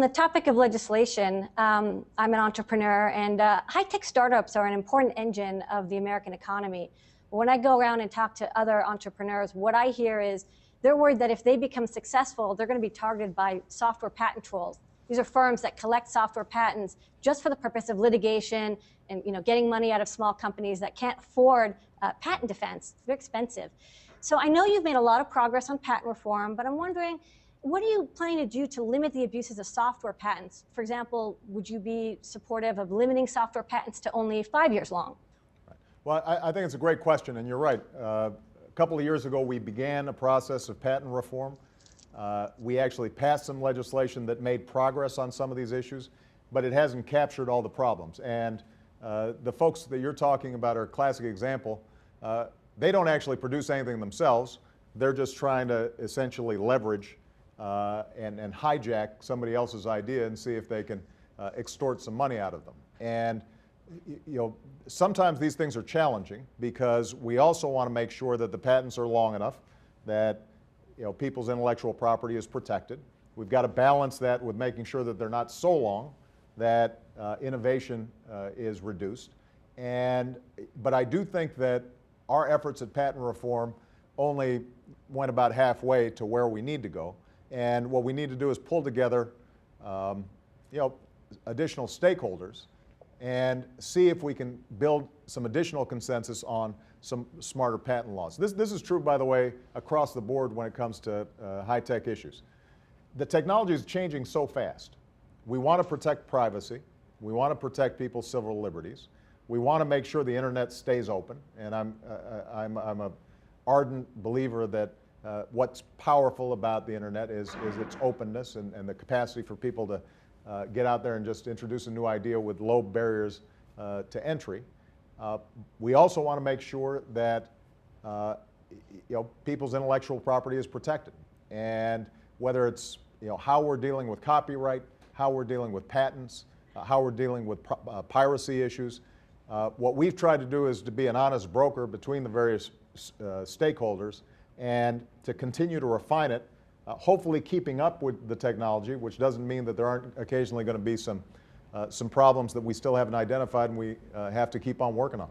the topic of legislation, I'm an entrepreneur, and high-tech startups are an important engine of the American economy. When I go around and talk to other entrepreneurs, what I hear is they're worried that if they become successful, they're going to be targeted by software patent trolls. These are firms that collect software patents just for the purpose of litigation and getting money out of small companies that can't afford patent defense. It's very expensive. So I know you've made a lot of progress on patent reform, but I'm wondering, what are you planning to do to limit the abuses of software patents? For example, would you be supportive of limiting software patents to only 5 years long? Well, I think it's a great question, and you're right. A couple of years ago, we began a process of patent reform. We actually passed some legislation that made progress on some of these issues, but it hasn't captured all the problems. And the folks that you're talking about are a classic example. They don't actually produce anything themselves. They're just trying to essentially leverage and hijack somebody else's idea and see if they can extort some money out of them. And sometimes these things are challenging because we also want to make sure that the patents are long enough, that people's intellectual property is protected. We've got to balance that with making sure that they're not so long that innovation is reduced. But I do think that our efforts at patent reform only went about halfway to where we need to go. And what we need to do is pull together additional stakeholders and see if we can build some additional consensus on some smarter patent laws. This is true, by the way, across the board when it comes to high-tech issues. The technology is changing so fast. We want to protect privacy. We want to protect people's civil liberties. We want to make sure the internet stays open. And I'm an ardent believer that what's powerful about the internet is its openness and the capacity for people to get out there and just introduce a new idea with low barriers to entry. We also want to make sure that people's intellectual property is protected. And whether it's how we're dealing with copyright, how we're dealing with patents, how we're dealing with piracy issues, what we've tried to do is to be an honest broker between the various stakeholders and to continue to refine it, hopefully keeping up with the technology, which doesn't mean that there aren't occasionally going to be some problems that we still haven't identified and we have to keep on working on.